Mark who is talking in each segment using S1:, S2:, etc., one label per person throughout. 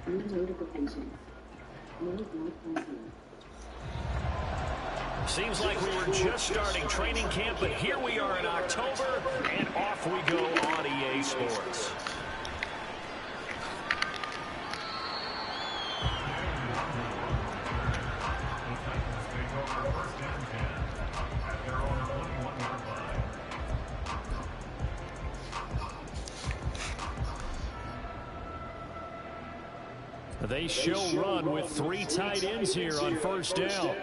S1: Notification. No blood vessel.
S2: Seems like we were just starting training camp, but here we are in October, and off we go on EA Sports. They show run with 3 tight ends here on first down.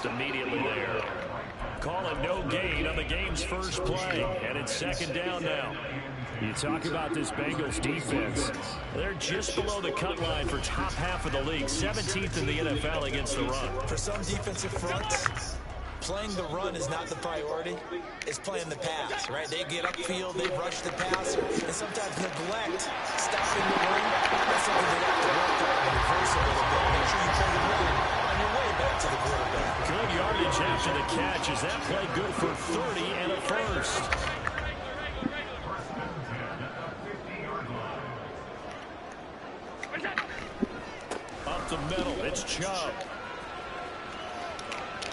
S2: Immediately there. Call it no gain on the game's first play, and it's second down now. You talk about this Bengals defense. They're just below the cut line for top half of the league, 17th in the NFL against the run.
S3: For some defensive fronts, playing the run is not the priority. It's playing the pass, right? They get upfield, they rush the passer, and sometimes neglect stopping the run. That's something they have to work on and reverse a little bit. Make sure you play the run on your way back to the quarterback.
S2: Good yardage after the catch. Is that play good for 30 and a first? Up the middle, it's Chubb.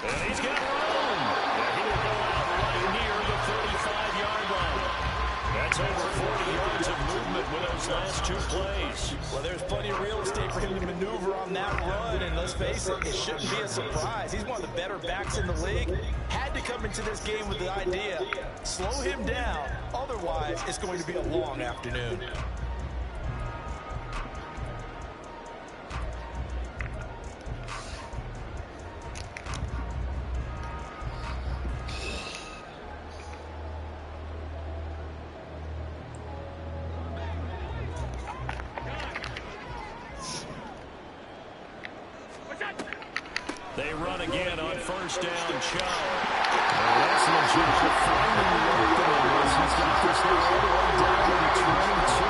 S2: And he's got room. And he will go out right near the 35-yard line. That's over 40 yards of movement with those last 2 plays.
S3: Well, there's plenty of real estate for him to maneuver on that run, and let's face it, it shouldn't be a surprise. He's one of the better backs in the league. Had to come into this game with the idea, slow him down, otherwise it's going to be a long afternoon.
S2: They run again on first down, Chubb. That's an objective finding the opening as he's got this thing all the way down to the 22.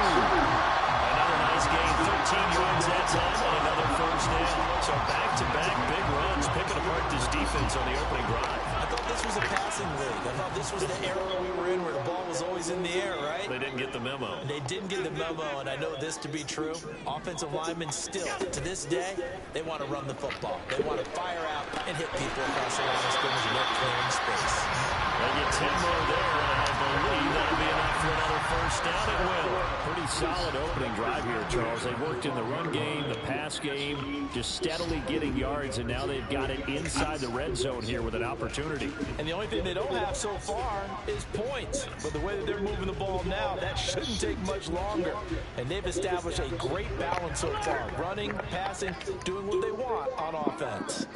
S2: Another nice gain, 13 yards that time, and another first down. So back-to-back big runs, picking apart this defense on the opening drive.
S3: I thought this was a passing league. I thought this was the era we were in where the ball was always in the air, right?
S2: They didn't get the memo.
S3: They didn't get the memo, and I know this to be true. Offensive linemen still, to this day, they want to run the football. They want to fire out and hit people across the line of scrimmage and they're clearing space.
S2: They get 10 more there, and I believe that'll be enough for another first down. It will. Pretty solid opening drive here, Charles. They worked in the run game, the pass game, just steadily getting yards, and now they've got it inside the red zone here with an opportunity.
S3: And the only thing they don't have so far is points. But the way that they're moving the ball now, that shouldn't take much longer. And they've established a great balance so far. Running, passing, doing what they want on offense.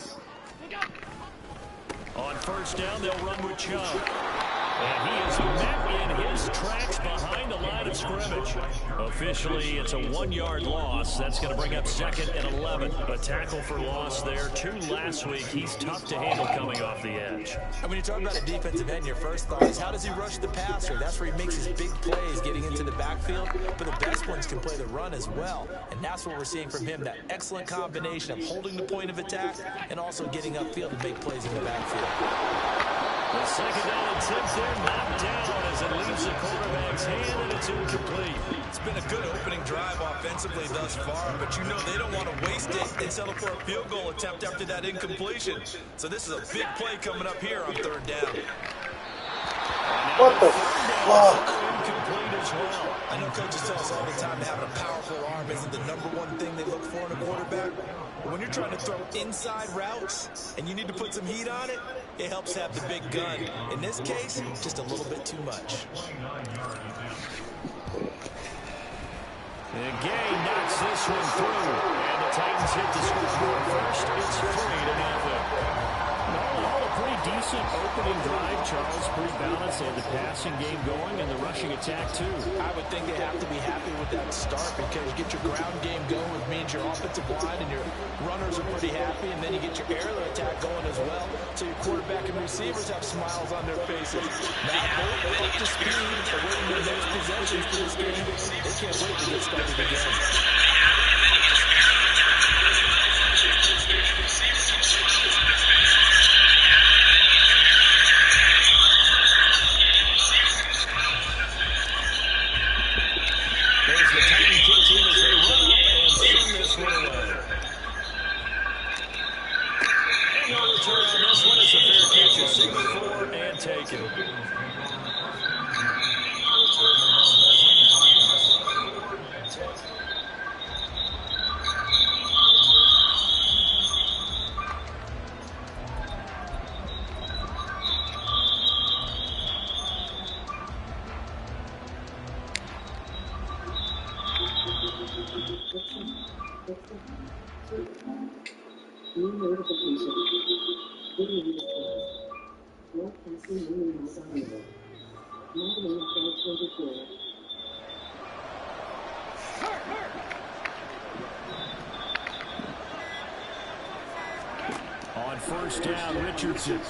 S2: On first down, they'll run with Chubb. And he is met in his tracks behind the line of scrimmage. Officially, it's a 1-yard loss. That's going to bring up 2nd and 11. A tackle for loss there. 2 last week. He's tough to handle coming off the edge.
S3: And when you talk about a defensive end, your first thought is how does he rush the passer? That's where he makes his big plays getting into the backfield. But the best ones can play the run as well. And that's what we're seeing from him, that excellent combination of holding the point of attack and also getting upfield to make plays in the backfield.
S2: The second down attempt there knocked down as it leaves the quarterback's hand, and it's incomplete.
S3: It's been a good opening drive offensively thus far, but you know they don't want to waste it and settle for a field goal attempt after that incompletion. So this is a big play coming up here on 3rd down.
S4: What the fuck?
S2: Incomplete as well.
S3: I know coaches tell us all the time that having a powerful arm isn't the #1 thing they look for in a quarterback. But when you're trying to throw inside routes and you need to put some heat on it, it helps have the big gun. In this case, just a little bit too much.
S2: And Gay knocks this one through. And the Titans hit the scoreboard first. It's 3-0. All a pretty decent opening drive, Charles. Pretty balanced. They had the passing game going and the rushing attack, too.
S3: I would think they have to be happy with that start because you get your ground game going, which means your offensive line and your runners are pretty happy, and then you get your aerial attack going as well. So your quarterback and receivers have smiles on their faces. Now both up to speed, awaiting their next possessions for this game. They can't wait to get started again.
S2: as the Titan kick team as they run up and send this one away. And no return on this one. It's a fair catch. It's signaled for and taken.
S1: New notification. Video recorded. Broadcasting new news audio. Modeling 524.
S2: On first down, Richardson. And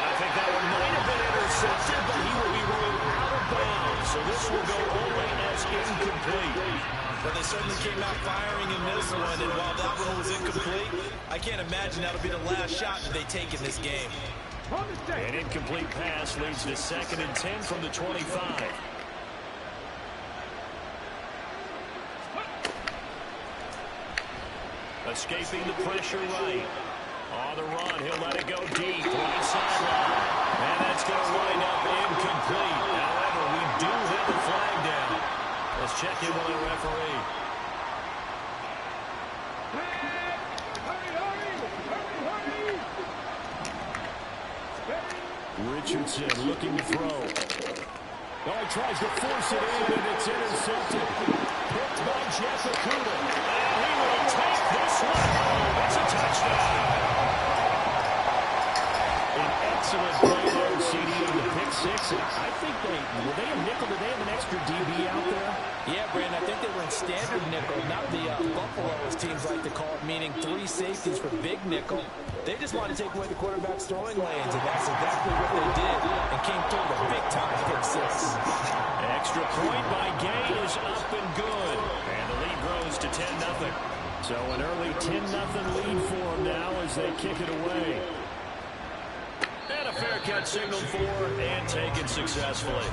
S2: I think that one might have been intercepted, but he will be ruled out of bounds. So this will go only as incomplete.
S3: But they certainly came out firing in this one, and while that one was incomplete, I can't imagine that'll be the last shot that they take in this game.
S2: An incomplete pass leads to 2nd and 10 from the 25. Escaping the pressure right. On the run, he'll let it go deep. Right sideline. And that's going to wind up incomplete. However, we do have a flag down. Let's check in with the referee. Richardson looking to throw. Oh, he tries to force it in, and it's intercepted. Picked by Jeff Okuda. And he will take this one home. It's a touchdown. An excellent play there, CD, on the pick six. I think were they a nickel? Did they have an extra DB out there?
S3: Yeah, Brandon, I think they were in standard nickel, not the Buffalo, as teams like to call it, meaning 3 safeties for big nickel. They just wanted to take away the quarterback's throwing lanes, and that's exactly what they did, and came through the big-time pick six.
S2: Extra point by Gay is up and good. And the lead grows to 10-0. So an early 10-0 lead for them now as they kick it away. And a fair catch signaled for and taken successfully.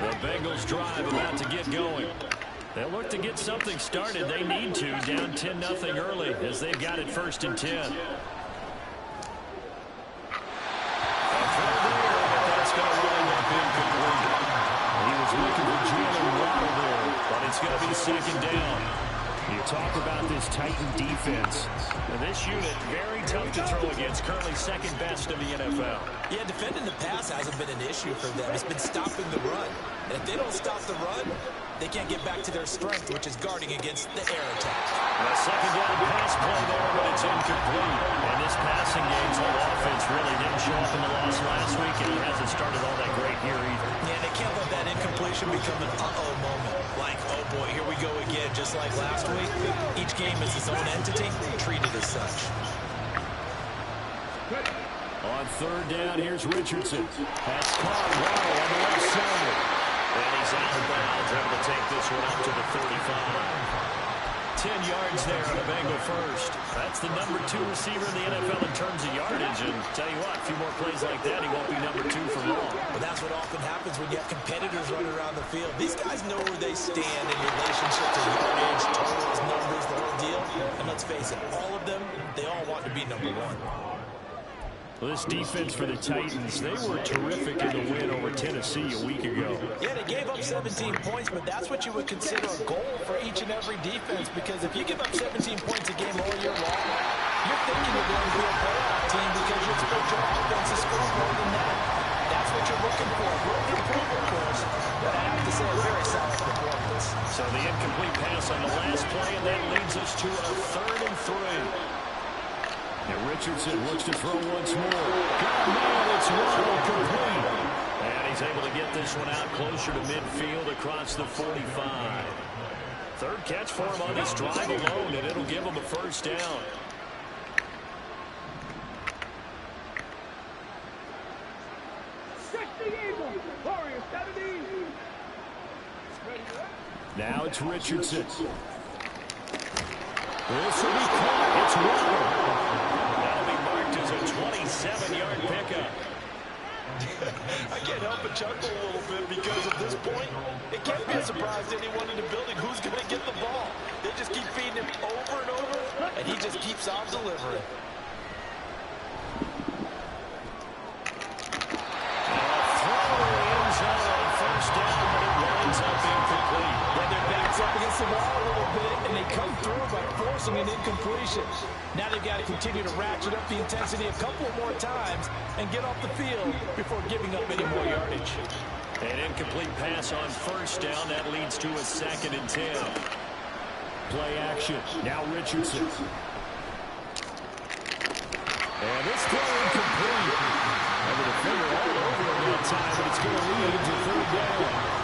S2: The Bengals drive about to get going. They'll look to get something started. They need to, down 10-0 early as they've got it 1st and 10. He was looking for Jalen Waddle there, but it's going to be 2nd down. You talk about this Titan defense. And this unit, very tough to throw against, currently 2nd best in the NFL.
S3: Yeah, defending the pass hasn't been an issue for them. It's been stopping the run. And if they don't stop the run, they can't get back to their strength, which is guarding against the air attack.
S2: A 2nd down pass play there, but it's incomplete. And this passing game's whole offense really didn't show up in the loss last week, and he hasn't started all that great here either.
S3: Yeah, they can't let that incompletion become an uh-oh moment. Like, oh boy, here we go again, just like last week. Each game is its own entity, treated as such.
S2: On 3rd down, here's Richardson. That's caught well on the left side. And he's out of bounds, able to take this one up to the 35. 10 yards there on a Bengal first. That's the number 2 receiver in the NFL in terms of yardage. And tell you what, a few more plays like that, he won't be number 2 for long.
S3: But that's what often happens when you have competitors running around the field. These guys know where they stand in relationship to yardage, totals, numbers, the whole deal. And let's face it, all of them, they all want to be number 1.
S2: Well, this defense for the Titans, they were terrific in the win over Tennessee a week ago.
S3: Yeah, they gave up 17 points, but that's what you would consider a goal for each and every defense, because if you give up 17 points a game all year long, you're thinking you're going to be a playoff team because you expect your offense to score more than that. That's what you're looking for. Room to improve, of course, but I have to say a very solid performance.
S2: So the incomplete pass on the last play, and that leads us to a 3rd and 3. And Richardson looks to throw once more. Got nailed, it's Waddle complete. And he's able to get this one out closer to midfield across the 45. 3rd catch for him on this drive alone, and it'll give him a 1st down. Now it's Richardson. This will be caught. It's Waddle. That'll be marked as a 27-yard pickup.
S3: I can't help but chuckle a little bit because at this point, it can't be a surprise to anyone in the building who's going to get the ball. They just keep feeding him over and over, and he just keeps on delivering. Up against the wall a little bit, and they come through by forcing an incompletion. Now they've got to continue to ratchet up the intensity a couple more times and get off the field before giving up any more yardage.
S2: An incomplete pass on first down. That leads to a 2nd and 10. Play action. Now Richardson. And this throw incomplete. And the defender all over him that time, but it's going to lead to 3rd down.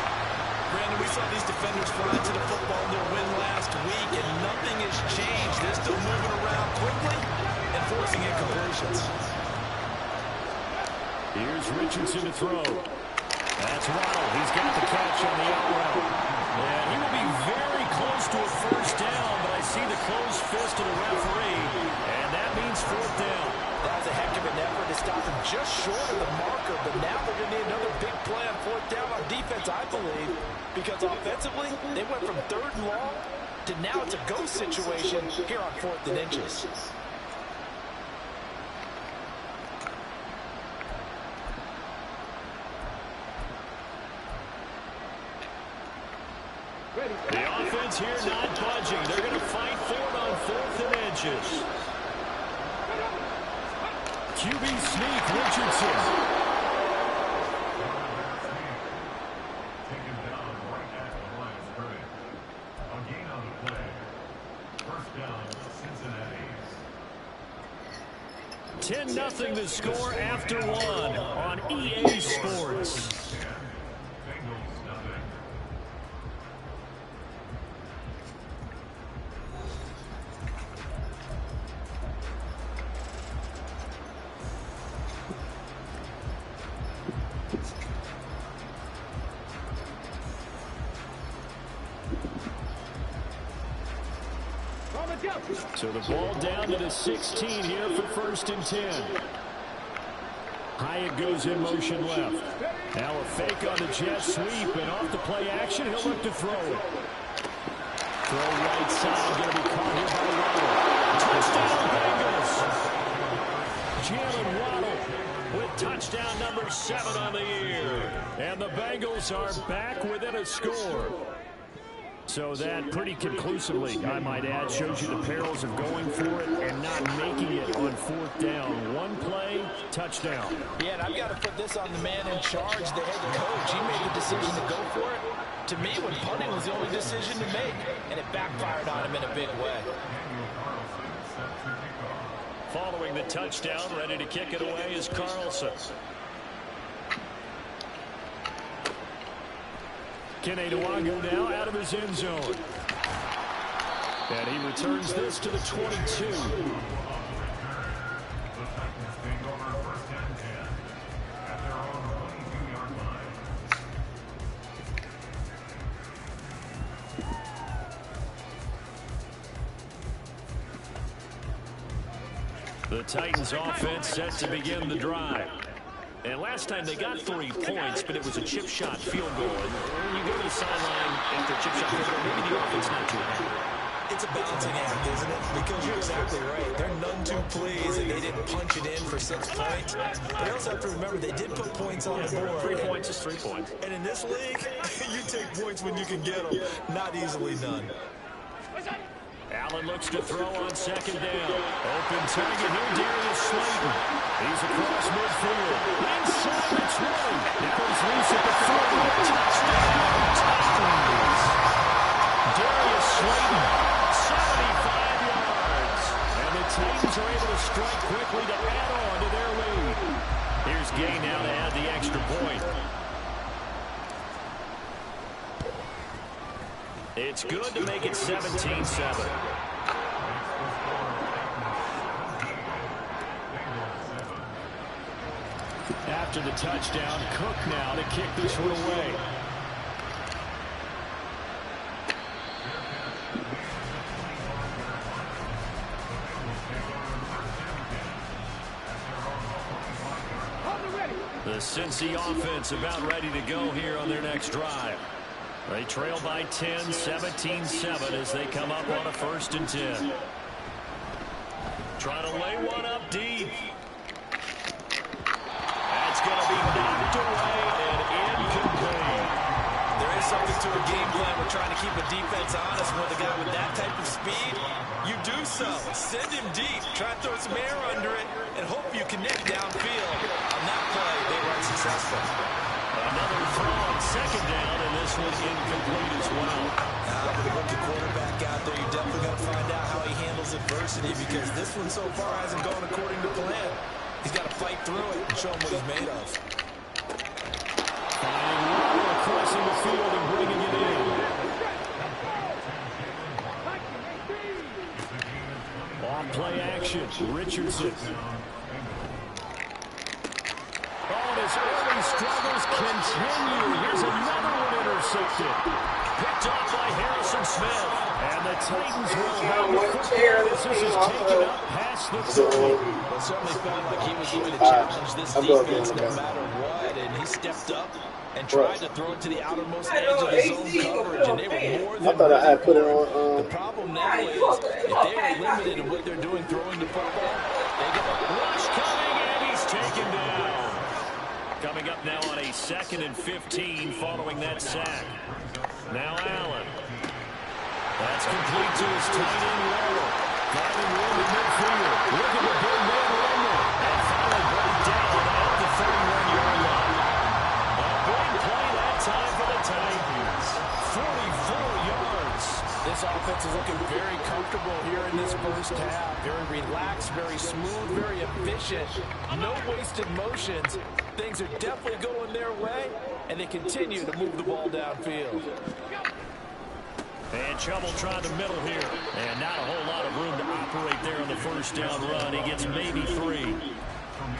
S3: Brandon, we saw these defenders fly to the football in their win last week, and nothing has changed. They're still moving around quickly and forcing incompletions.
S2: Here's Richardson to throw. That's Waddle. He's got the catch on the out route. And he will be very close to a 1st down, but I see the closed fist of the referee, and that means 4th down.
S3: That was a heck of an effort to stop him just short of the marker, but now they're going to need another big play on 4th down on defense, I believe, because offensively, they went from 3rd and long to now it's a go situation here on 4th and inches.
S2: The offense here not budging. They're going to fight for it on 4th and inches. QB sneak, Richardson.
S5: Taken down right at the line of scrimmage. A gain on the play. 1st down, Cincinnati.
S2: 10-0 the score after 1 on EA Sports.
S5: Bengals nothing.
S2: So the ball down to the 16 here for 1st and 10. Hyatt goes in motion left. Now a fake on the jet sweep, and off the play action, he'll look to throw it. Throw right side, going to be caught here by Waddle. Touchdown Bengals. Jalen Waddle with touchdown number 7 on the year. And the Bengals are back within a score. So that pretty conclusively, I might add, shows you the perils of going for it and not making it on 4th down. One play, touchdown.
S3: Yeah, and I've got to put this on the man in charge, the head coach. He made the decision to go for it. To me, when punting was the only decision to make, and it backfired on him in a big way.
S2: Following the touchdown, ready to kick it away is Carlson. Kene Nwangwu now out of his end zone. And he returns this to the 22. The Titans offense set to begin the drive. And last time they got 3 points, but it was a chip shot field goal. And you go to the sideline after a chip shot field goal, maybe the offense not too happy.
S3: It's a balancing act, isn't it? Because you're exactly right. They're none too pleased that they didn't punch it in for 6 points. But you also have to remember they did put points on the board.
S2: 3 points is 3 points.
S3: And in this league, you take points when you can get them. Not easily done.
S2: Allen looks to throw on 2nd down. Open target here, Darius Slayton. He's across midfield. Inside the 20. He comes loose at the 40. Touchdown, Titans. Darius Slayton, 75 yards. And the Titans are able to strike quickly to add on to their lead. Here's Gay now to add the extra point. It's good to make it 17-7. After the touchdown, Cook now to kick this one away. The Cincy offense about ready to go here on their next drive. They trail by 10, 17-7 as they come up on a 1st and 10. Trying to lay one up deep. That's going to be knocked away and incomplete.
S3: There is something to a game plan. We're trying to keep a defense honest. With a guy with that type of speed, you do so. Send him deep. Try to throw some air under it and hope you connect downfield. On that play, they were unsuccessful.
S2: Another throw on 2nd down, and this one incomplete as well.
S3: Now, with a rookie quarterback out there, you're definitely going to find out how he handles adversity, because this one so far hasn't gone according to plan. He's got to fight through it and show him what he's made of.
S2: Finding Waddle crossing the field and bringing it in. Off play action, Richardson. Oh, and his early struggles continue. Here's another one intercepted. Picked off by Harrison Smith. And the Titans will have the football. This is taken up past the 30.
S3: Well, certainly felt like he was going to challenge this defense no matter what, and he stepped up and tried to throw it to the outermost edge of the zone coverage, and they were more than
S4: I thought I had put it on.
S3: The problem now is if they are limited in what they're doing throwing the football, they get a
S2: rush coming, and he's taken down. Coming up now on a 2nd and 15 following that sack. Now Allen. That's complete to his tight end, Waddle. Finding room in midfield. Looking to bring man over. And finally brought down at the 31-yard line. A big play that time for the Titans. 44 yards.
S3: This offense is looking very comfortable here in this first half. Very relaxed, very smooth, very efficient. No wasted motions. Things are definitely going their way, and they continue to move the ball downfield.
S2: And trouble trying to middle here. And not a whole lot of room to operate there on the 1st down run. He gets maybe 3.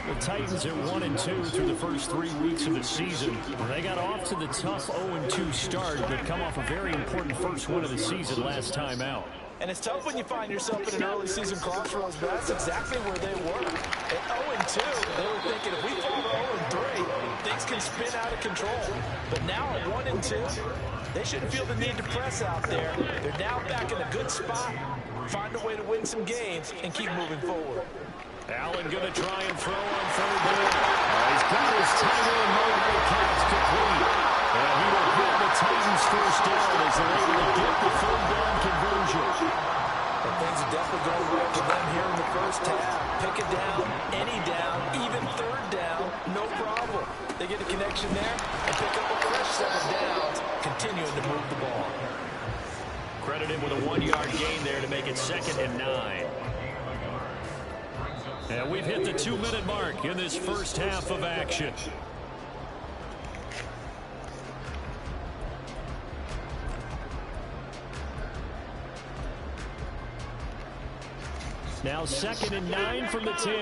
S2: The Titans are 1-2 through the first 3 weeks of the season. They got off to the tough 0-2 start, but come off a very important first win of the season last time out.
S3: And it's tough when you find yourself in an early season crossroads, but that's exactly where they were. At 0-2, they were thinking if we fall to 0-3, things can spin out of control. But now at 1-2, they shouldn't feel the need to press out there. They're now back in a good spot, find a way to win some games, and keep moving forward.
S2: Allen going to try and throw on 3rd down. He's got his tight end mobile pass complete. And he will get the Titans 1st down as they're able to get the 3rd down conversion.
S3: But things are definitely going right for them here in the first half. Pick it down, any down, even 3rd down, no problem. They get a connection there and pick up a fresh 7 downs, continuing to move the ball.
S2: Credit him with a 1-yard gain there to make it 2nd and 9. And we've hit the 2-minute mark in this first half of action. Now 2nd and 9 from the 10.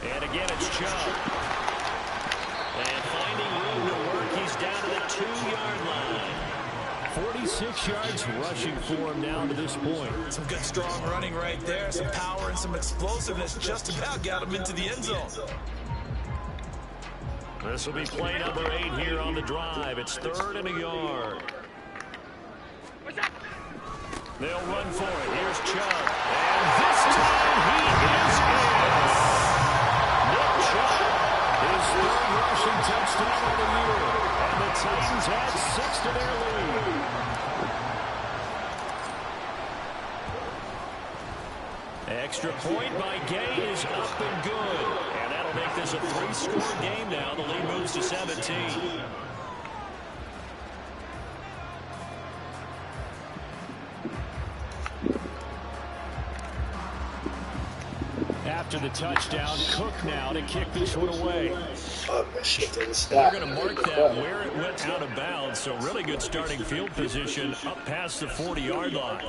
S2: And again, it's Chubb. And finding room to work, he's down to the 2-yard line. 46 yards rushing for him now to this point.
S3: Some good strong running right there. Some power and some explosiveness just about got him into the end zone.
S2: This will be play number 8 here on the drive. It's 3rd and a yard. They'll run for it. Here's Chubb. And this time he is in. Nick Chubb, his 3rd rushing touchdown of the year. And the Titans add 6 to their lead. Extra point by Gay is up and good. And that'll make this a 3-score game now. The lead moves to 17. After the touchdown, Cook now to kick this one away.
S4: They're
S2: going to mark that where it went out of bounds, so really good starting field position up past the 40-yard line.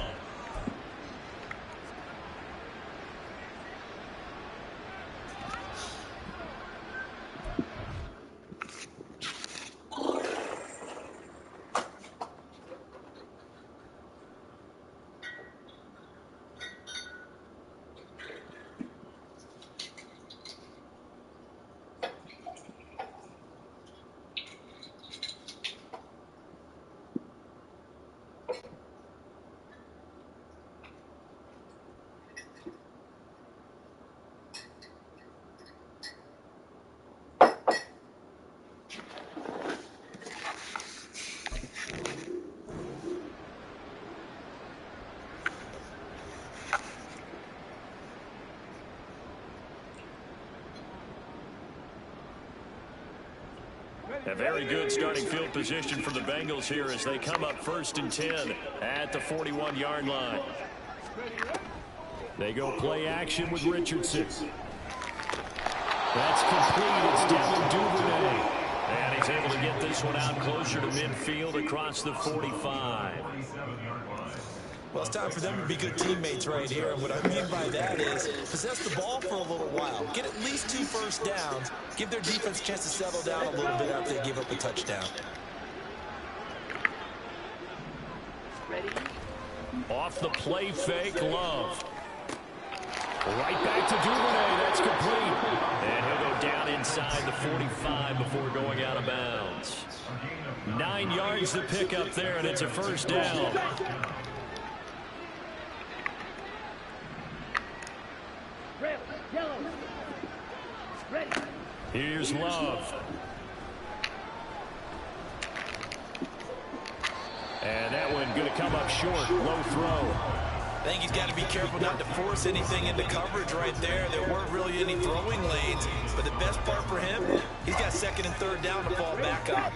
S2: A very good starting field position for the Bengals here as they come up 1st and 10 at the 41-yard line. They go play action with Richardson. That's complete. It's Devin Duvernay. And he's able to get this one out closer to midfield across the 45.
S3: Well, it's time for them to be good teammates right here. And what I mean by that is possess the ball for a little while. Get at least 2 first downs. Give their defense a chance to settle down a little bit after they give up a touchdown.
S2: Off the play fake, Love. Right back to Duvernay. That's complete. And he'll go down inside the 45 before going out of bounds. 9 yards to pick up there, and it's a first down. Here's Love. And that one going to come up short. Low throw.
S3: I think he's got to be careful not to force anything into coverage right there. There weren't really any throwing lanes. But the best part for him, he's got 2nd and 3rd down to fall back on.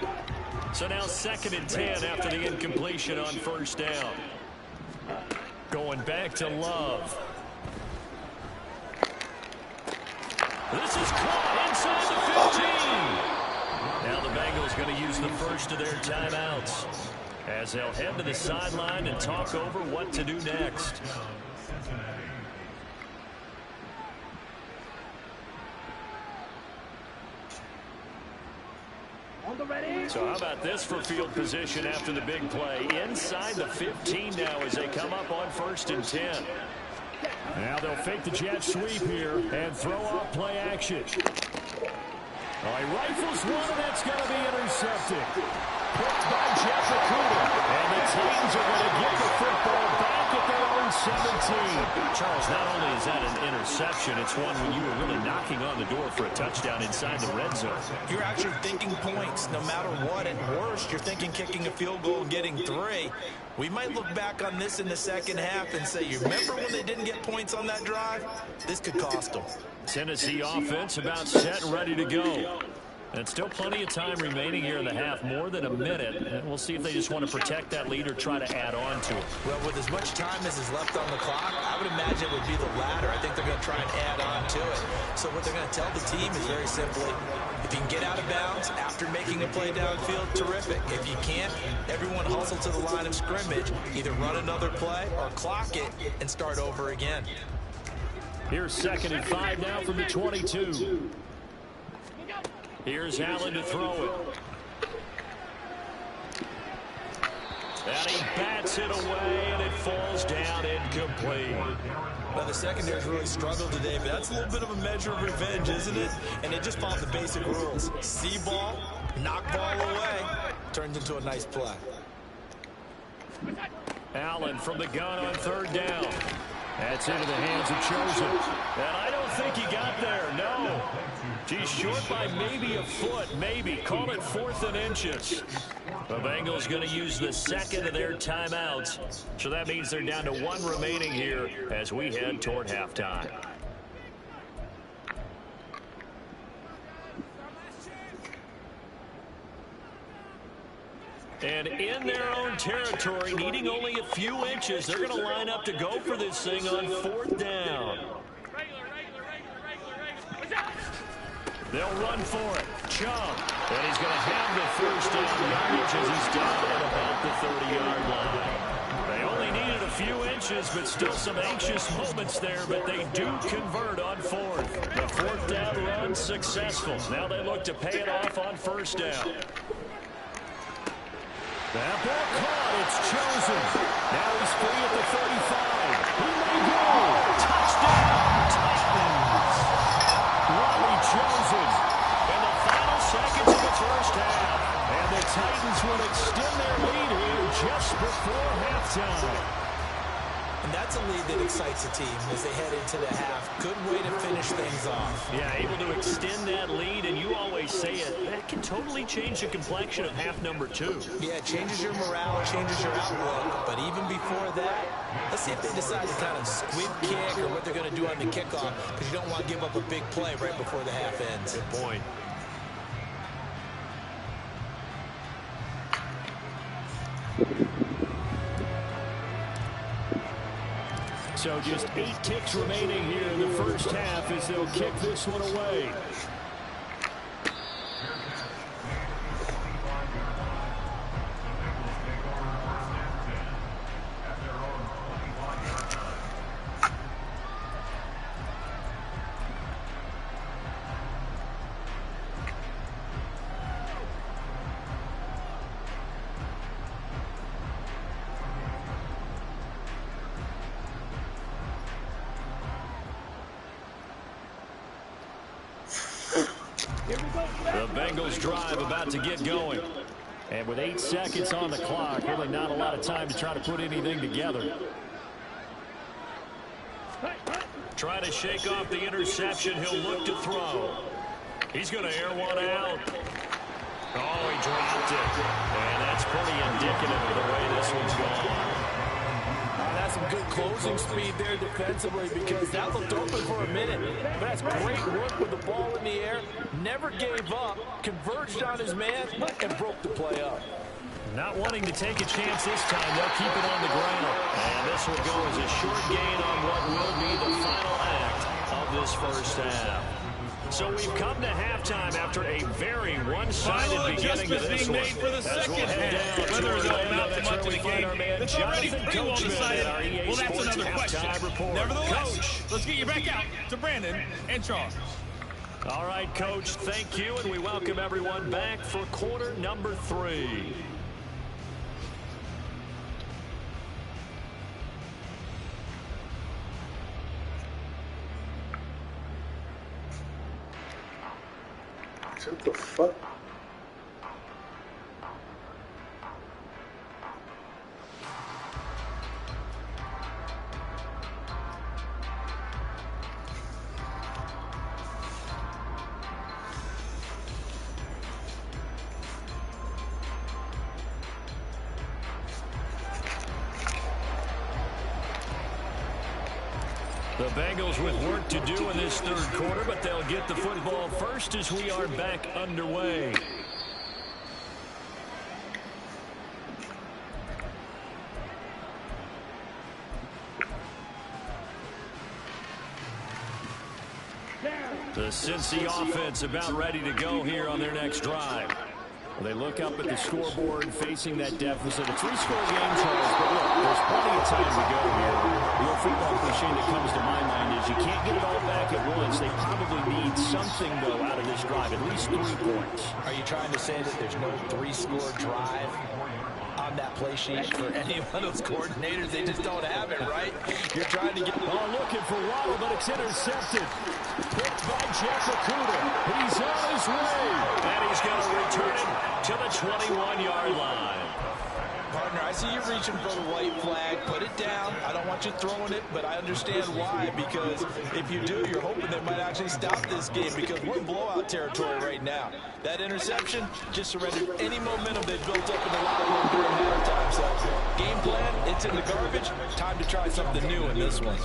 S2: So now 2nd and 10 after the incompletion on 1st down. Going back to Love. This is caught inside the 15. Now the Bengals going to use the first of their timeouts as they'll head to the sideline and talk over what to do next. So how about this for field position after the big play? Inside the 15 now as they come up on 1st and 10. Now they'll fake the jet sweep here and throw off play action. He rifles one, and that's going to be intercepted. Picked by Jeff Okuda. And the Titans are going to get the football back at their own 17. Charles, not only is that an interception, it's one when you were really knocking on the door for a touchdown inside the red zone.
S3: You're actually thinking points no matter what. At worst, you're thinking kicking a field goal and getting 3. We might look back on this in the second half and say, you remember when they didn't get points on that drive? This could cost them.
S2: Tennessee offense about set and ready to go. And still plenty of time remaining here in the half, more than a minute. And we'll see if they just want to protect that lead or try to add on to it.
S3: Well, with as much time as is left on the clock, I would imagine it would be the latter. I think they're going to try and add on to it. So what they're going to tell the team is very simply, if you can get out of bounds after making a play downfield, terrific. If you can't, everyone hustle to the line of scrimmage. Either run another play or clock it and start over again.
S2: Here's 2nd and 5 now from the 22. Here's Allen to throw it. And he bats it away, and it falls down incomplete.
S3: Well, the secondary's really struggled today, but that's a little bit of a measure of revenge, isn't it? And they just followed the basic rules. See ball, knock ball away, turns into a nice play.
S2: Allen from the gun on 3rd down. That's into the hands of Chosen. And I don't think he got there, no. He's short by maybe a foot, maybe. Call it 4th and inches. The Bengals going to use the 2nd of their timeouts. So that means they're down to 1 remaining here as we head toward halftime. And in their own territory, needing only a few inches, they're going to line up to go for this thing on 4th down. They'll run for it. Chung. And he's going to have the first down yardage as he's down at about the 30-yard line. They only needed a few inches, but still some anxious moments there, but they do convert on 4th. The 4th down run successful. Now they look to pay it off on 1st down. That ball caught. It's Chosen. Now he's free at the 35. He may go. Touchdown, Titans. Robbie Chosen in the final seconds of the first half. And the Titans will extend their lead here just before halftime.
S3: And that's a lead that excites the team as they head into the half. Good way to finish things off.
S2: Yeah, able to extend that lead, and you always say it, that can totally change the complexion of half number 2.
S3: Yeah, it changes your morale, changes your outlook. But even before that, let's see if they decide to kind of squib kick or what they're going to do on the kickoff, because you don't want to give up a big play right before the half ends.
S2: Good point. So just 8 ticks remaining here in the first half as they'll kick this one away. The Bengals drive about to get going. And with 8 seconds on the clock, really not a lot of time to try to put anything together. Trying to shake off the interception. He'll look to throw. He's going to air one out. Oh, he dropped it. And that's pretty indicative of the way this one's gone.
S3: That's some good closing speed there defensively because that looked open for a minute. But that's great work with the ball in the air. Never gave up, converged on his man, and broke the play up.
S2: Not wanting to take a chance this time, they'll keep it on the ground. And this will go as a short gain on what will be the final act of this first half. So we've come to halftime after a very one-sided beginning to this one.
S6: For the second half. Whether they'll amount to much of the game, that's already pretty well decided. Well, that's another question. Nevertheless, let's get you back out to Brandon and Charles.
S2: All right, Coach, thank you, and we welcome everyone back for quarter number 3.
S4: What the fuck?
S2: The Bengals with work to do in this third quarter, but they'll get the football first as we are back underway. The Cincy offense about ready to go here on their next drive. Well, they look up at the scoreboard facing that deficit. A 3-score game, Charles, but look, there's plenty of time to go here. The old football cliche that comes to my mind is you can't get it all back at once. They probably need something, though, out of this drive, at least 3 points.
S3: Are you trying to say that there's no 3-score drive on that play sheet for any one of those coordinators? They just don't have it, right? You're trying to get...
S2: Oh, looking for Waddle, but it's intercepted. Picked by Jeff Okuda. He's on his way. And he's going to return it to the 21-yard line.
S3: Partner, I see you reaching for the white flag. Put it down. I don't want you throwing it, but I understand why. Because if you do, you're hoping they might actually stop this game because we're in blowout territory right now. That interception just surrendered any momentum they built up in the locker room during halftime. So, game plan, it's in the garbage. Time to try something new in this one.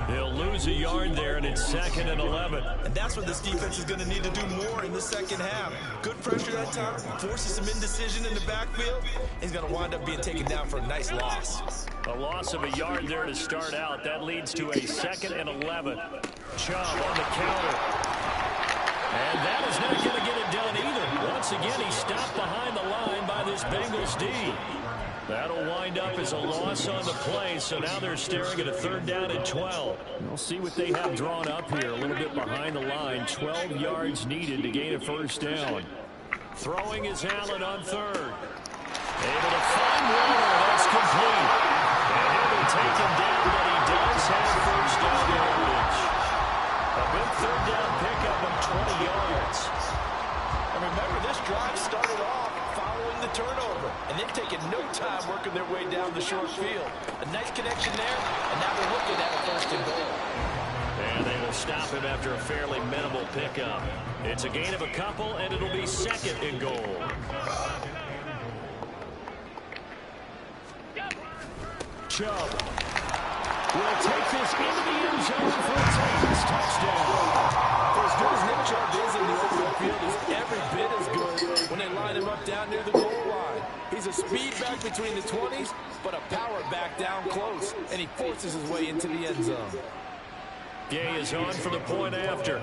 S2: He'll lose a yard there, and it's 2nd and 11.
S3: And that's what this defense is going to need to do more in the second half. Good pressure that time, forces some indecision in the backfield. He's going to wind up being taken down for a nice loss.
S2: A loss of a yard there to start out. That leads to a 2nd and 11. Chubb on the counter. And that is not going to get it done either. Once again, he's stopped behind the line by this Bengals D. That'll wind up as a loss on the play, so now they're staring at a 3rd down and 12. We'll see what they have drawn up here, a little bit behind the line. 12 yards needed to gain a 1st down. Throwing is Allen on 3rd. Able to find Waller, that's complete. And he'll be taken down, but he does have 1st down yardage. A big 3rd down pickup of 20 yards.
S3: And remember, this drive started off following the turnover, and they've taken no time working their way down the short field. A nice connection there, and now they're looking at a 1st and goal.
S2: And they will stop him after a fairly minimal pickup. It's a gain of a couple, and it'll be 2nd and goal. Chubb will take this into the end zone for a Titans touchdown.
S3: For as good as Nick Chubb is in the open field, is every bit as good when they line him up down near the goal line. He's a speed back between the 20s, but a power back down close, and he forces his way into the end zone.
S2: Gay is on for the point after.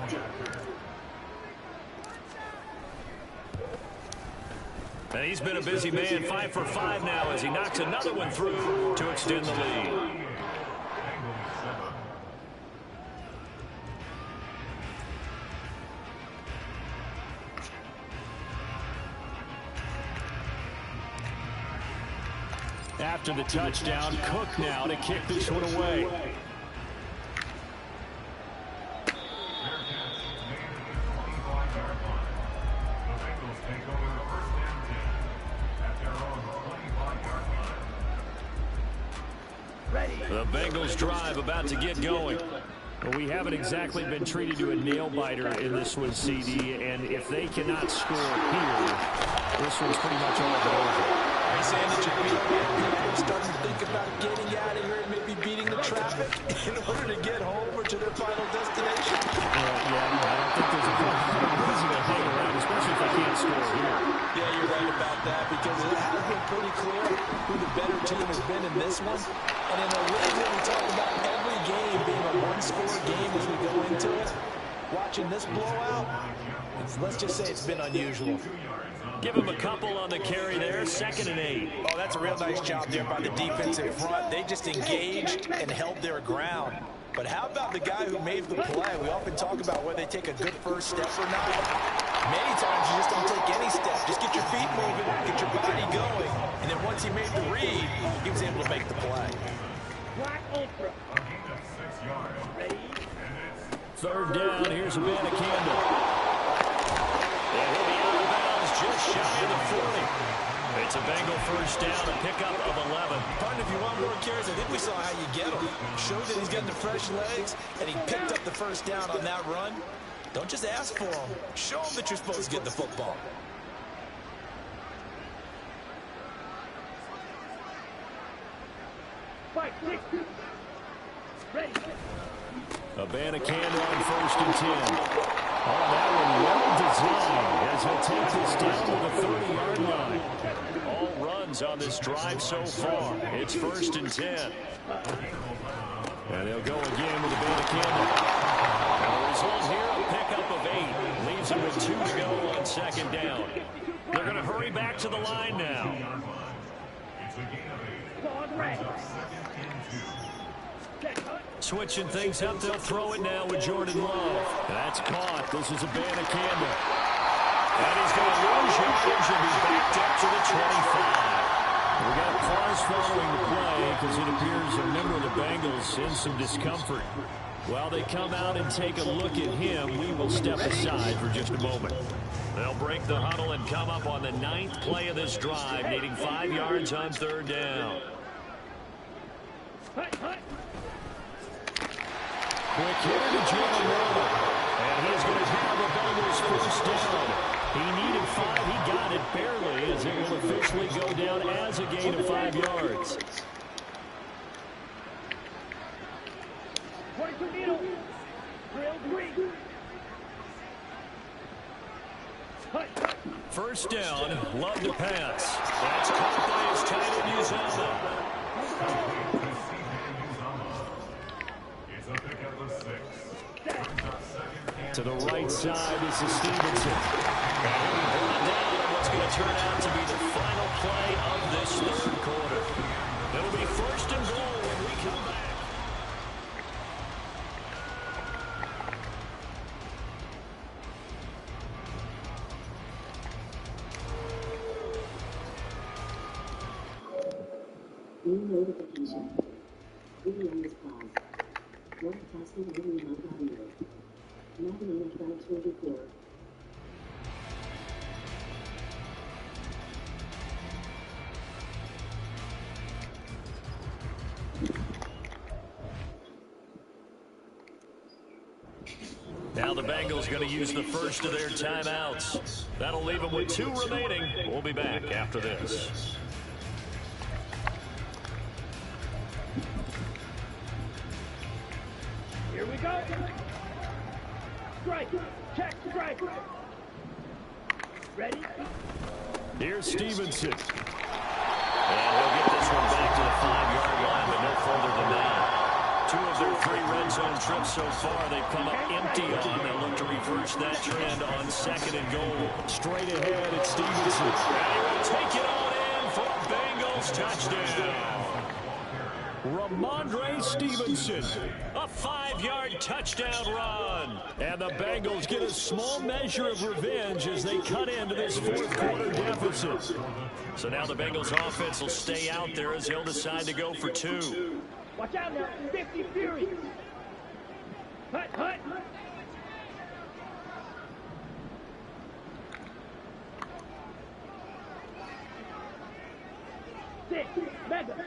S2: And he's been a busy man, 5 for 5 now as he knocks another one through to extend the lead. After the touchdown, Cook now to kick this one away. The Bengals drive about to get going. Well, we haven't exactly been treated to a nail-biter in this one, CD, and if they cannot score here, this one's pretty much all but over.
S3: Are you saying that you're starting to think about getting out of here and maybe beating the traffic in order to get home or to their final destination?
S2: Yeah, I don't think there's a reason to hang around, especially if they can't score here.
S3: Yeah, you're right about that, because it has been pretty clear who the better team has been in this one. And in a league where we talk about every game being a one-score game as we go into it, watching this blowout, let's just say it's been unusual.
S2: Give him a couple on the carry there, 2nd and 8.
S3: Oh, that's a real nice job there by the defensive front. They just engaged and held their ground. But how about the guy who made the play? We often talk about whether they take a good first step or not. Many times you just don't take any step. Just get your feet moving, get your body going. And then once he made the read, he was able to make the play.
S2: Third down, here's Abanikanda. And he'll be out of bounds just shy of the 40. It's a Bengal first down, a pickup of 11.
S3: Partner, if you want more carries, I think we saw how you get him. Showed that he's got the fresh legs, and he picked up the first down on that run. Don't just ask for him. Show him that you're supposed to get the football.
S2: Abanikanda on 1st and 10. Oh, that one well designed as he'll take this down to the 30-yard line. All runs on this drive so far. It's 1st and 10. And they'll go again with Abanikanda. And the result here, a pickup of 8. Leaves him with 2 to go on 2nd down. They're going to hurry back to the line now. Switching things up, they'll throw it now with Jordan Love. That's caught. This is Abanikanda. And he's going to lose yardage and be backed up to the 25. We got a pause following the play because it appears a member of the Bengals in some discomfort. While they come out and take a look at him, we will step aside for just a moment. They'll break the huddle and come up on the 9th play of this drive, needing 5 yards on 3rd down. Quick hitter to Jordan Love. And he's going to have the Bengals first down. He needed 5. He got it barely as it will officially go down as a gain of 5 yards. First down, Love to pass. That's caught by his tight end, Uzomah. To the right side, this is Stevenson. And he'll be brought down on what's going to turn out to be the final play of this 3rd quarter. It'll be 1st and goal when we come back.
S1: New notification. Video is paused. Broadcasting video on audio. Logging in at 5:24.
S2: Now the Bengals going to use the first of their timeouts. That'll leave them with 2 remaining. We'll be back after this.
S7: Here we go. Strike. Check. Strike. Ready?
S2: Here's Stevenson. And he'll get this one back to the 5-yard line, but no further than that. 2 of their 3 red zone trips so far, they've come up empty on. They'll look to reverse that trend on 2nd and goal. Straight ahead, it's Stevenson. And he will take it on in for a Bengals touchdown. Ramondre Stevenson, a 5-yard touchdown run. And the Bengals get a small measure of revenge as they cut into this 4th quarter deficit. So now the Bengals offense will stay out there as they'll decide to go for 2.
S7: Watch out now. 50 Fury. Hut, hut. Six. Mega.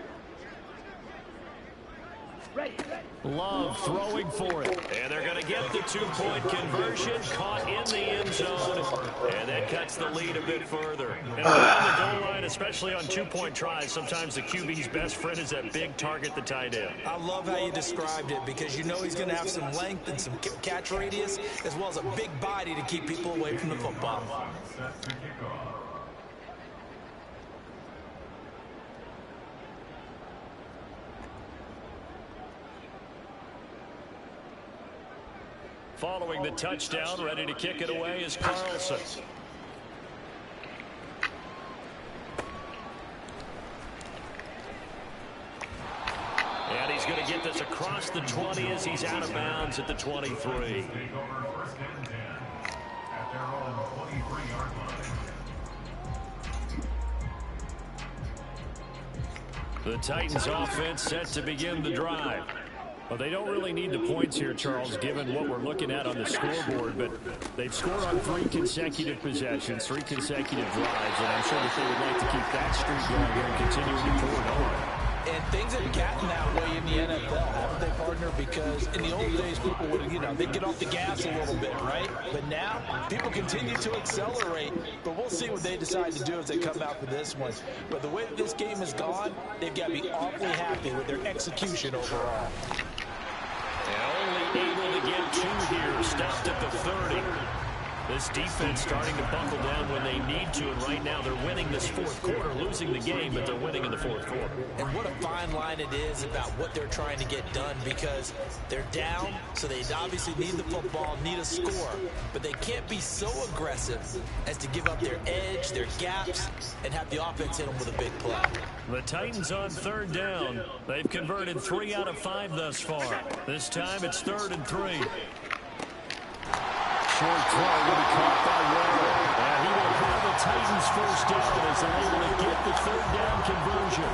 S7: Ready.
S2: Love throwing for it. And they're going to get the 2-point conversion, caught in the end zone. And that cuts the lead a bit further. And around the goal line, especially on 2-point tries, sometimes the QB's best friend is that big target, the tight end.
S3: I love how you described it because you know he's going to have some length and some catch radius as well as a big body to keep people away from the football.
S2: Following the touchdown, ready to kick it away is Carlson. And he's going to get this across the 20 as he's out of bounds at the 23. The Titans offense set to begin the drive. Well, they don't really need the points here, Charles, given what we're looking at on the scoreboard, but they've scored on 3 consecutive possessions, 3 consecutive drives, and I'm sure that they would like to keep that streak going here and continue to forward on.
S3: And things have gotten that way in the NFL, haven't they, partner? Because in the old days, people would, they'd get off the gas a little bit, right? But now, people continue to accelerate. But we'll see what they decide to do as they come out for this one. But the way that this game has gone, they've got to be awfully happy with their execution overall.
S2: And only able to get 2 here, stopped at the 30. This defense starting to buckle down when they need to, and right now they're winning this 4th quarter, losing the game, but they're winning in the 4th quarter.
S3: And what a fine line it is about what they're trying to get done, because they're down, so they obviously need the football, need a score, but they can't be so aggressive as to give up their edge, their gaps, and have the offense hit them with a big play.
S2: The Titans on 3rd down. They've converted 3 out of 5 thus far. This time it's 3rd and 3. Short throw will be caught by Waller. And he will have the Titans 1st down as they're able to get the 3rd down conversion.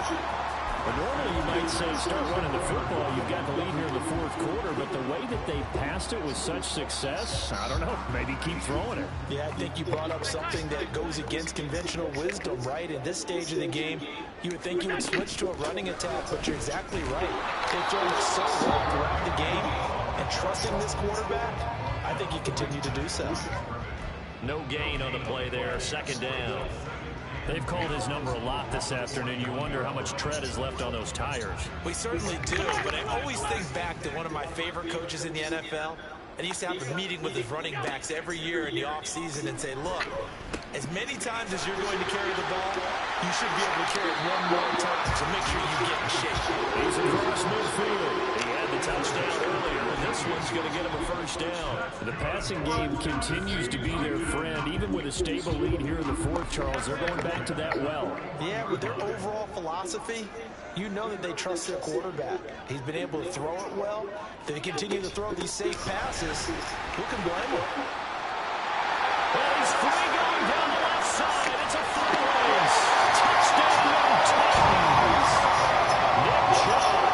S2: But normally you might say start running the football. You've got the lead here in the 4th quarter. But the way that they passed it with such success, I don't know, maybe keep throwing it.
S3: Yeah, I think you brought up something that goes against conventional wisdom, right? In this stage of the game, you would think you would switch to a running attack, but you're exactly right. They've thrown it so well throughout the game, and trusting this quarterback, I think you continue to do so.
S2: No gain on the play there, 2nd down. They've called his number a lot this afternoon. You wonder how much tread is left on those tires.
S3: We certainly do, but I always think back to one of my favorite coaches in the NFL, and he used to have a meeting with his running backs every year in the offseason and say, look, as many times as you're going to carry the ball, you should be able to carry it 1 more time, so make sure you get in shape.
S2: He's across midfield. He had the touchdown earlier, and this one's going to get him a 1st down. The passing game continues to be their friend. Even with a stable lead here in the 4th, Charles, they're going back to that well.
S3: Yeah, with their overall philosophy, you know that they trust their quarterback. He's been able to throw it well. If they continue to throw these safe passes, who can blame him?
S2: Well, he's free going down the left side. It's a full race. Touchdown, Titans. Nick Chubb,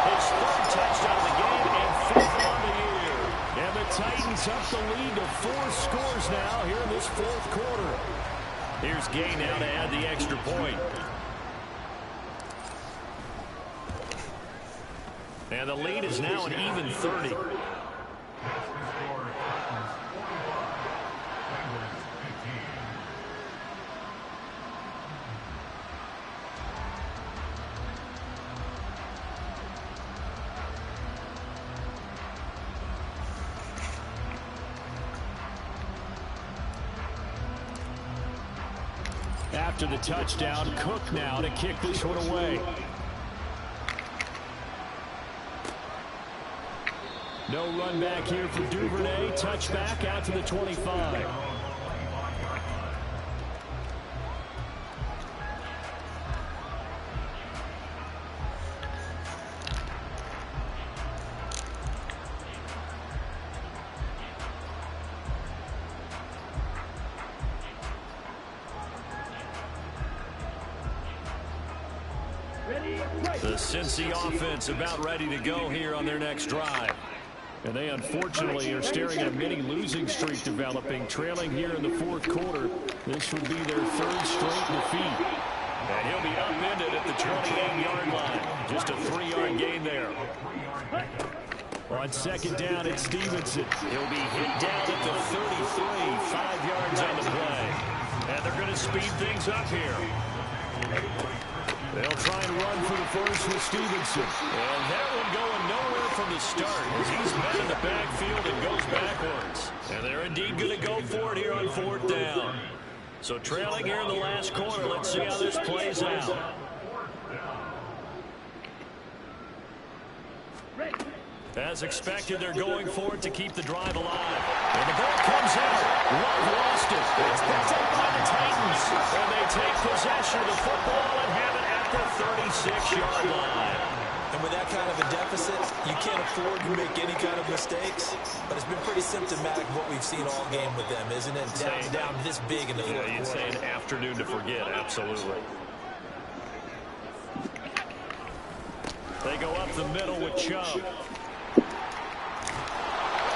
S2: his 3rd touchdown of the game and 5th on the year. And the Titans up the lead to 4 scores now here in this 4th quarter. Here's Gay now to add the extra point. And the lead is now an even 30. after the touchdown. Cook now to kick this one away. No run back here for Duvernay. Touchback out to the 25. The Cincy offense about ready to go here on their next drive. And they unfortunately are staring at a mini losing streak developing, trailing here in the fourth quarter. This would be their third straight defeat. And he'll be upended at the 28-yard line. Just a 3-yard gain there. On second down, it's Stevenson. He'll be hit down at the 33, 5 yards on the play. And they're going to speed things up here. They'll try and run for the first with Stevenson. And that one going nowhere from the start as he's met in the backfield and goes backwards. And they're indeed going to go for it here on fourth down. So trailing here in the last quarter, let's see how this plays out. As expected, they're going for it to keep the drive alive. And the ball comes out. Love lost it. It's picked up by the Titans. And they take possession of the football and have it at the 36-yard line.
S3: And with that kind of a deficit, you can't afford to make any kind of mistakes. But it's been pretty symptomatic of what we've seen all game with them, isn't it? Down this big in the fourth quarter.
S2: You'd say an afternoon to forget, absolutely. They go up the middle with Chubb.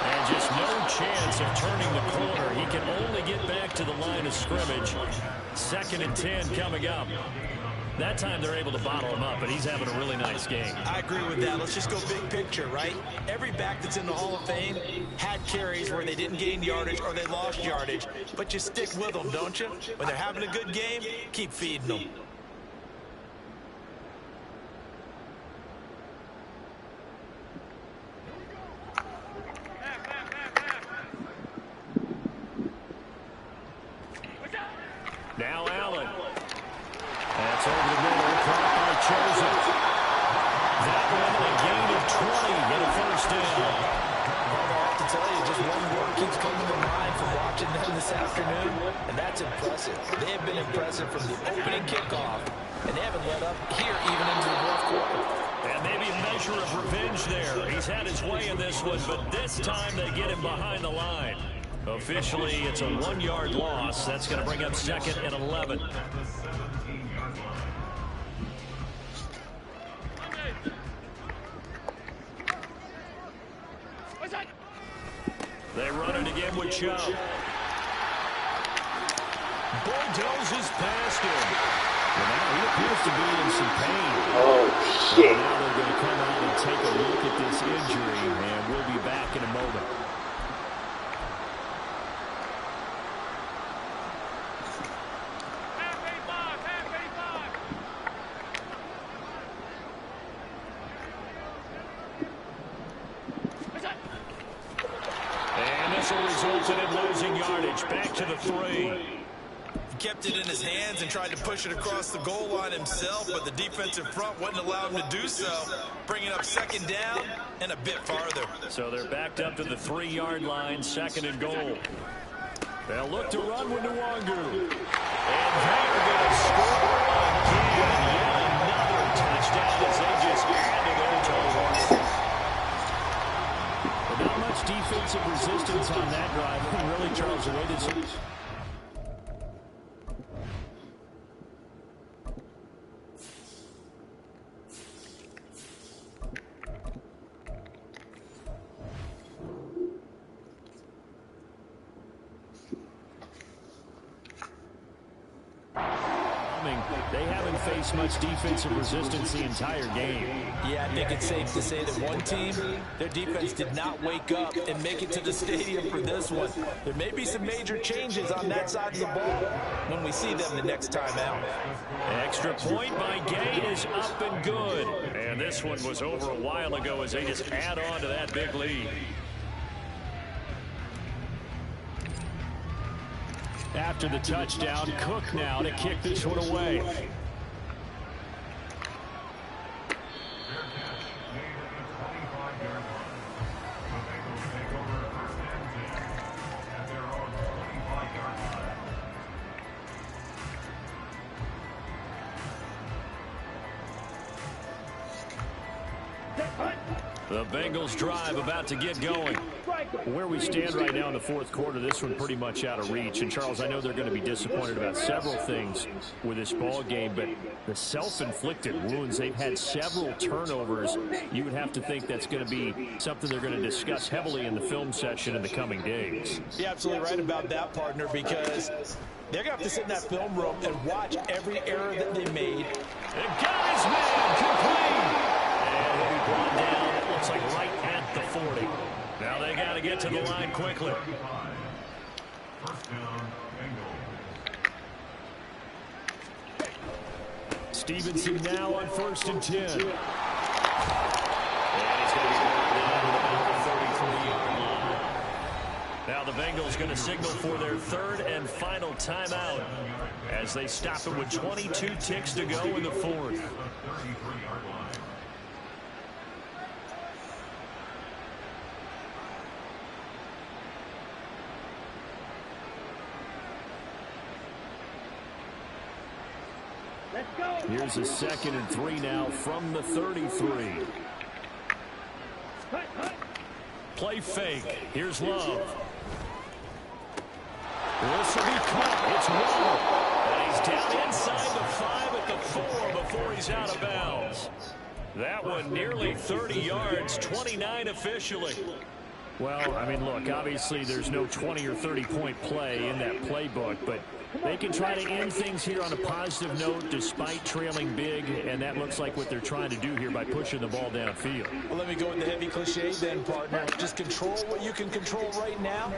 S2: And just no chance of turning the corner. He can only get back to the line of scrimmage. 2nd and 10 coming up. That time they're able to bottle him up, but he's having a really nice game.
S3: I agree with that. Let's just go big picture, right? Every back that's in the Hall of Fame had carries where they didn't gain yardage or they lost yardage. But you stick with them, don't you? When they're having a good game, keep feeding them.
S2: Now Allen. That's over the middle. Caught by Chosen. That one a gain of 20 and a first down.
S3: I have to tell you, just one word keeps coming to mind from watching them this afternoon, and that's impressive. They have been impressive from the opening kickoff, and they haven't let up here even into the fourth quarter.
S2: And maybe a measure of revenge there. He's had his way in this one, but this time they get him behind the line. Officially, it's a 1-yard loss. That's going to bring up 2nd and 11. They run it again with Chubb. Bulldozes past him. Well, now he appears to be in some pain.
S4: Oh, shit.
S2: And now they're going to come out and take a look at this injury, and we'll be back in a moment. Resulted in losing yardage. Back to the 3.
S3: He kept it in his hands and tried to push it across the goal line himself, but the defensive front wouldn't allow him to do so, bringing up 2nd down and a bit farther.
S2: So they're backed up to the 3-yard line, 2nd and goal. They'll look to run with Nwangu. And they're going to score again. Yet another touchdown as they just added their totals. Not much defensive resistance on that drive. Really, Charles, the way this is. They haven't faced much defensive resistance the entire game.
S3: Yeah, I think it's safe to say that one team, their defense did not wake up and make it to the stadium for this one. There may be some major changes on that side of the ball when we see them the next time out.
S2: Extra point by Gay is up and good. And this one was over a while ago as they just add on to that big lead. After the touchdown, Cook now to kick this one away. The Bengals drive about to get going. Where we stand right now in the fourth quarter, this one pretty much out of reach. And, Charles, I know they're going to be disappointed about several things with this ball game, but the self-inflicted wounds, they've had several turnovers. You would have to think that's going to be something they're going to discuss heavily in the film session in the coming days.
S3: You're absolutely right about that, partner, because they're going to have to sit in that film room and watch every error that they made.
S2: And got his man complete. And he'll be brought down, it looks like right at the 40. Now they got to get to the line quickly.
S5: First down, Bengals.
S2: Stevenson now on 1st and 10. And he's going to be brought down to about the 33-yard line. Now the Bengals going to signal for their third and final timeout as they stop it with 22 ticks to go in the fourth. Here's a 2nd and 3 now from the 33. Play fake. Here's Love. This will be caught. It's Love. And he's down inside the 5 at the 4 before he's out of bounds. That one nearly 30 yards, 29 officially. Well, I mean, look, obviously there's no 20 or 30-point play in that playbook, but they can try to end things here on a positive note despite trailing big, and that looks like what they're trying to do here by pushing the ball downfield.
S3: Well, let me go with the heavy cliche then, partner. Just control what you can control right now,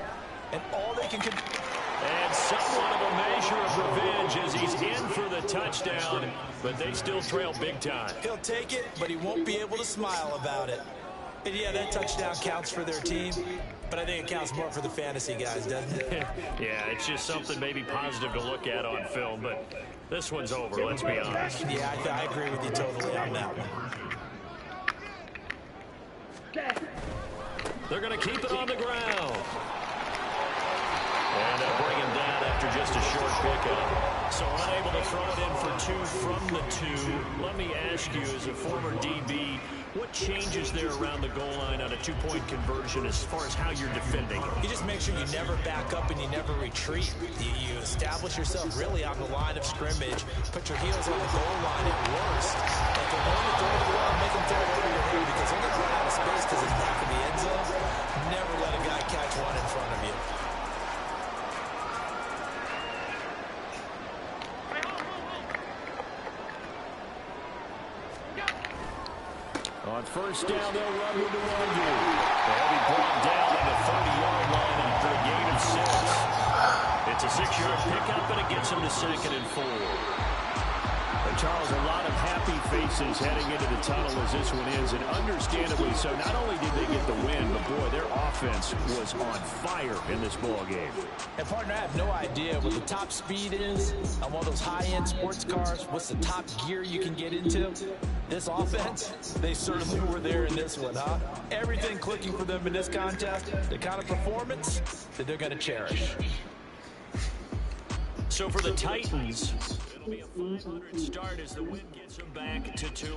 S3: and all they can
S2: and somewhat of a measure of revenge as he's in for the touchdown, but they still trail big time.
S3: He'll take it, but he won't be able to smile about it. And yeah, that touchdown counts for their team, but I think it counts more for the fantasy guys, doesn't it?
S2: Yeah, it's just something maybe positive to look at on film, but this one's over, let's be honest.
S3: Yeah, I agree with you totally on that one.
S2: They're going to keep it on the ground. And they'll bring him down after just a short pickup. So unable to throw it in for 2 from the 2. Let me ask you, as a former DB, what changes there around the goal line on a 2-point conversion as far as how you're defending?
S3: You just make sure you never back up and you never retreat. You establish yourself really on the line of scrimmage, put your heels on the goal line at worst. If they're going to throw the ball, make them throw it over your head because they're going to run out of space because it's back in the end zone. Never let a guy catch one in front of you.
S2: On 1st down, they'll run with the run dude. They'll be brought down on the 30-yard line after a gain of 6. It's a 6-yard pickup, and it gets them to 2nd and 4. Charles, a lot of happy faces heading into the tunnel as this one is, and understandably so. Not only did they get the win, but boy, their offense was on fire in this ball game.
S3: And partner, I have no idea what the top speed is on one of those high-end sports cars. What's the top gear you can get into? This offense, they certainly were there in this one, huh? Everything clicking for them in this contest, the kind of performance that they're going to cherish.
S2: So for the Titans, it'll be a 500 start as the win gets them back to 2.